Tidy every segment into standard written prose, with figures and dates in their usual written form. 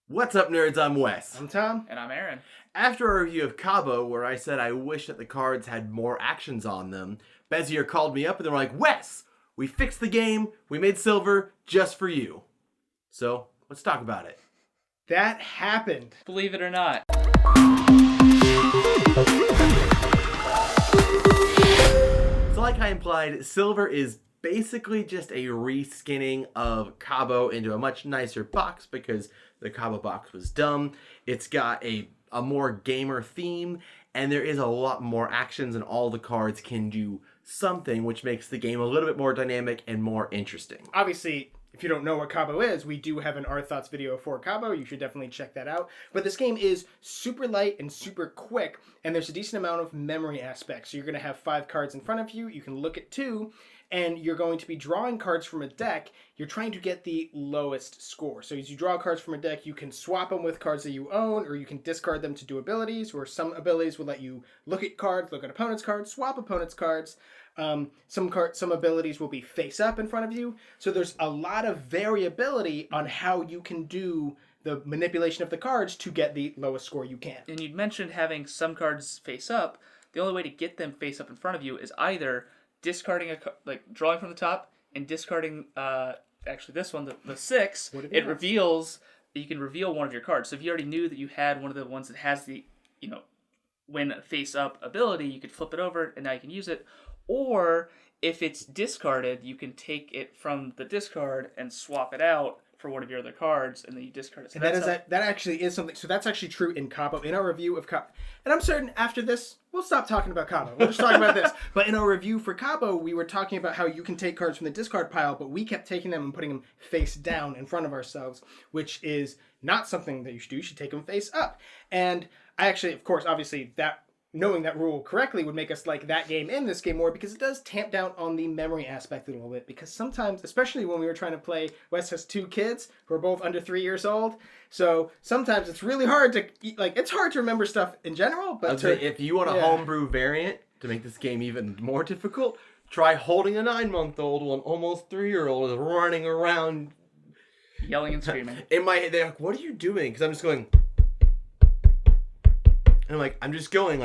What's up, nerds? I'm Wes. I'm Tom. And I'm Aaron. After our review of Cabo, where I said I wish that the cards had more actions on them, Bezier called me up and they were like, Wes, we fixed the game, we made silver just for you. So, let's talk about it. That happened. Believe it or not. So like I implied, silver is basically just a reskinning of Cabo into a much nicer box because the Cabo box was dumb. It's got a more gamer theme, and there is a lot more actions, and all the cards can do something, which makes the game a little bit more dynamic and more interesting. Obviously, if you don't know what Cabo is, we do have an Our Thoughts video for Cabo. You should definitely check that out. But this game is super light and super quick, and there's a decent amount of memory aspects. So you're going to have 5 cards in front of you. You can look at 2, and you're going to be drawing cards from a deck. You're trying to get the lowest score. So as you draw cards from a deck, you can swap them with cards that you own, or you can discard them to do abilities, or some abilities will let you look at cards, look at opponent's cards, swap opponent's cards. Some abilities will be face up in front of you. So there's a lot of variability on how you can do the manipulation of the cards to get the lowest score you can. And you'd mentioned having some cards face up. The only way to get them face up in front of you is either discarding drawing from the top and discarding actually this one, the 6. It reveals that you can reveal one of your cards. So if you already knew that you had one of the ones that has the, when face up ability, you could flip it over and now you can use it. Or if it's discarded, you can take it from the discard and swap it out for one of your other cards, and then you discard it. So and that actually is something. So that's actually true in Cabo. In our review of Cabo, and I'm certain after this we'll stop talking about Cabo. We'll just talk about this. But in our review for Cabo, we were talking about how you can take cards from the discard pile, but we kept taking them and putting them face down in front of ourselves, which is not something that you should do. You should take them face up. And I actually, of course, obviously that. Knowing that rule correctly would make us like that game and this game more, because it does tamp down on the memory aspect a little bit. Because sometimes, especially when we were trying to play, Wes has 2 kids who are both under 3 years old. So sometimes it's really hard to, it's hard to remember stuff in general. But if you want a homebrew variant to make this game even more difficult, try holding a 9-month-old while an almost 3-year-old is running around. Yelling and screaming. In my head, they're like, what are you doing? Because I'm just going... And I'm just going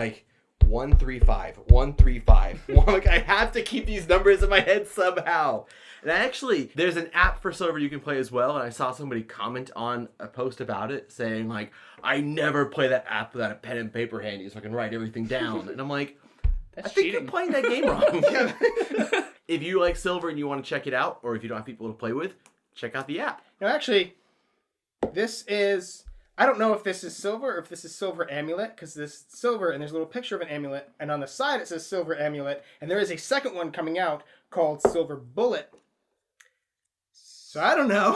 1, 3, 5, 1, 3, 5. I have to keep these numbers in my head somehow. And there's an app for Silver you can play as well. And I saw somebody comment on a post about it saying I never play that app without a pen and paper handy so I can write everything down. And I'm like, I think cheating. you're playing that game wrong. If you like Silver and you want to check it out, or if you don't have people to play with, check out the app. No, actually, this is... I don't know if this is Silver or if this is Silver Amulet, because this is Silver and there's a little picture of an amulet, and on the side it says Silver Amulet, and there is a second one coming out called Silver Bullet. So I don't know,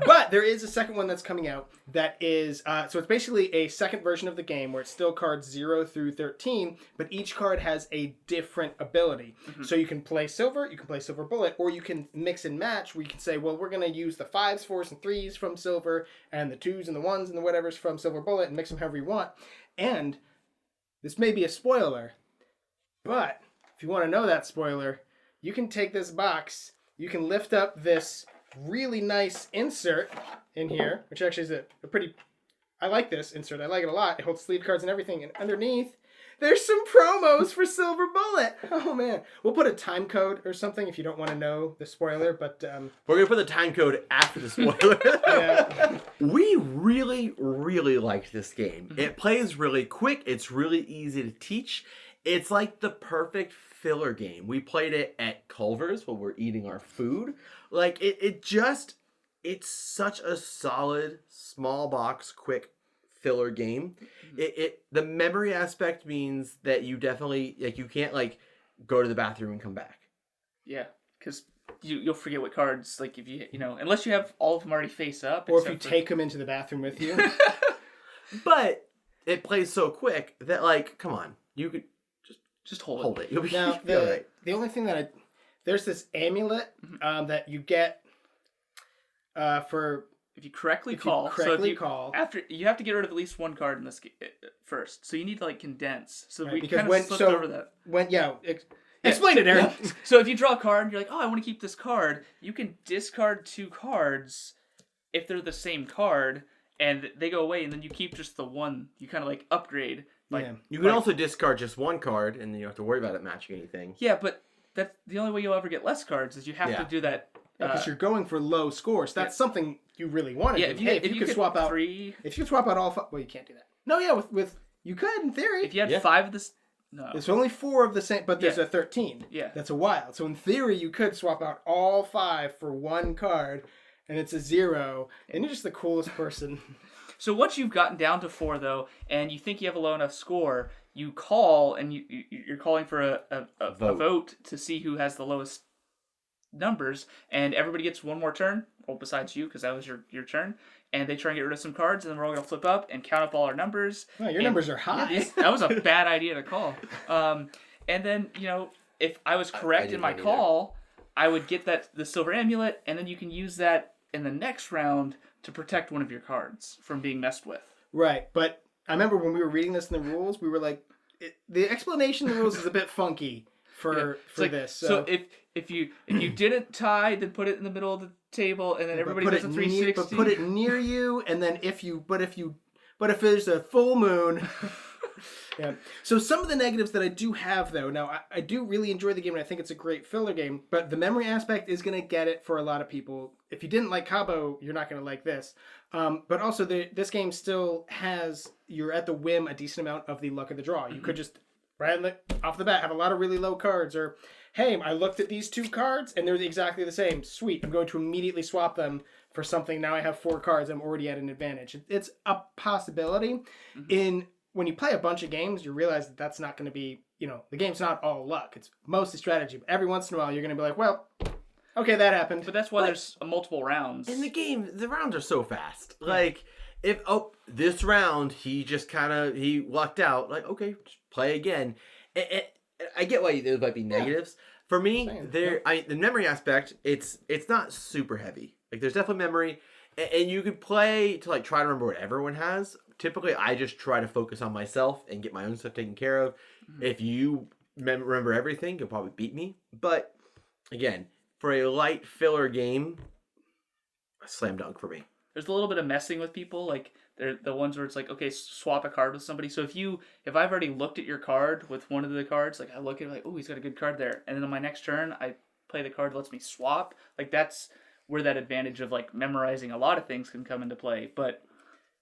but there is a second one that's coming out that is, so it's basically a second version of the game where it's still cards 0 through 13, but each card has a different ability. Mm-hmm. So you can play Silver, you can play Silver Bullet, or you can mix and match where you can say, well, we're going to use the 5s, 4s, and 3s from Silver, and the 2s and the 1s and the whatevers from Silver Bullet, and mix them however you want. And this may be a spoiler, but if you want to know that spoiler, you can take this box, you can lift up this really nice insert in here, which actually is a pretty... I like this insert. I like it a lot. It holds sleeve cards and everything. And underneath, there's some promos for Silver Bullet. Oh, man. We'll put a time code or something if you don't want to know the spoiler, but... We're going to put the time code after the spoiler. Yeah. We really, really liked this game. Mm-hmm. It plays really quick. It's really easy to teach. It's like the perfect filler game. We played it at Culver's while we're eating our food. It's such a solid, small box, quick filler game. Mm-hmm. The memory aspect means that you definitely, you can't, go to the bathroom and come back. Yeah, because you'll forget what cards, if you, unless you have all of them already face up. Or if you take them into the bathroom with you. But it plays so quick that, come on, you could just hold it. You'll be now, all right. The only thing that there's this amulet that you get for if you correctly call. After you have to get rid of at least one card in this first, so you need to condense. So right, we kind of slipped over that. Explain it, Aaron. So if you draw a card and you're like, oh, I want to keep this card, you can discard 2 cards if they're the same card, and they go away, and then you keep just the one. You kind of like upgrade. Like, Yeah. You can also discard just one card, and then you don't have to worry about it matching anything. Yeah, but that's the only way you'll ever get less cards is you have to do that. Because you're going for low scores. That's something you really want to do. If If you could get swap out 3, if you could swap out all 5, well, you can't do that. No, yeah, with you could in theory. if you had 5 of this, no. There's only 4 of the same, but there's a 13. Yeah. That's a wild. So in theory, you could swap out all 5 for one card, and it's a 0, and you're just the coolest person. So once you've gotten down to 4, though, and you think you have a low enough score, you call, and you're calling for a vote to see who has the lowest numbers, and everybody gets one more turn, well, besides you, because that was your turn, and they try and get rid of some cards, and then we're all going to flip up and count up all our numbers. Wow, your numbers are high. That was a bad idea to call. And then, if I was correct in my call, I would get the silver amulet, and then you can use that in the next round to protect one of your cards from being messed with. Right, but I remember when we were reading this in the rules, we were like, the explanation of the rules is a bit funky for this. So if you didn't tie, then put it in the middle of the table, and then everybody does a 360. But put it near you, and then if there's a full moon. Yeah. So some of the negatives that I do have, though, now I do really enjoy the game, and I think it's a great filler game, but the memory aspect is going to get it for a lot of people. If you didn't like Cabo, you're not going to like this. But also, this game still has, you're at the whim a decent amount of the luck of the draw. You could just, right off the bat, have a lot of really low cards, or, hey, I looked at these 2 cards, and they're exactly the same. Sweet, I'm going to immediately swap them for something. Now I have 4 cards, I'm already at an advantage. It's a possibility. When you play a bunch of games, you realize that that's not going to be, the game's not all luck. It's mostly strategy. But every once in a while, you're going to be like, well, okay, that happened. But that's why there's multiple rounds. In the game, the rounds are so fast. Like, if, this round, he just he lucked out. Like, okay, just play again. And I get why those might be negatives. For me, the memory aspect, it's not super heavy. Like, there's definitely memory. And you can play to, try to remember what everyone has. Typically, I just try to focus on myself and get my own stuff taken care of. Mm-hmm. If you remember everything, you'll probably beat me. But, again, for a light filler game, a slam dunk for me. There's a little bit of messing with people. Like, they're the ones where it's like, okay, swap a card with somebody. So if I've already looked at your card with one of the cards, like, I look at it like, oh, he's got a good card there. And then on my next turn, I play the card that lets me swap. Like, that's where that advantage of, memorizing a lot of things can come into play. But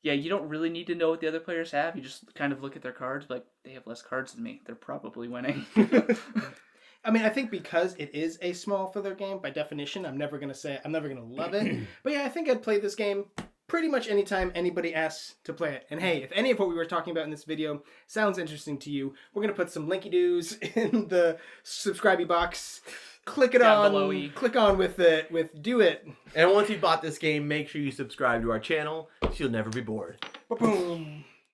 yeah, you don't really need to know what the other players have. You just kind of look at their cards, like, they have less cards than me. They're probably winning. I mean, I think because it is a small filler game, by definition, I'm never going to love it. But yeah, I think I'd play this game pretty much anytime anybody asks to play it. And hey, if any of what we were talking about in this video sounds interesting to you, we're going to put some linky-doos in the subscribe box. Click it down on, below-y. Click on with do it. And once you bought this game, make sure you subscribe to our channel so you'll never be bored. Boom.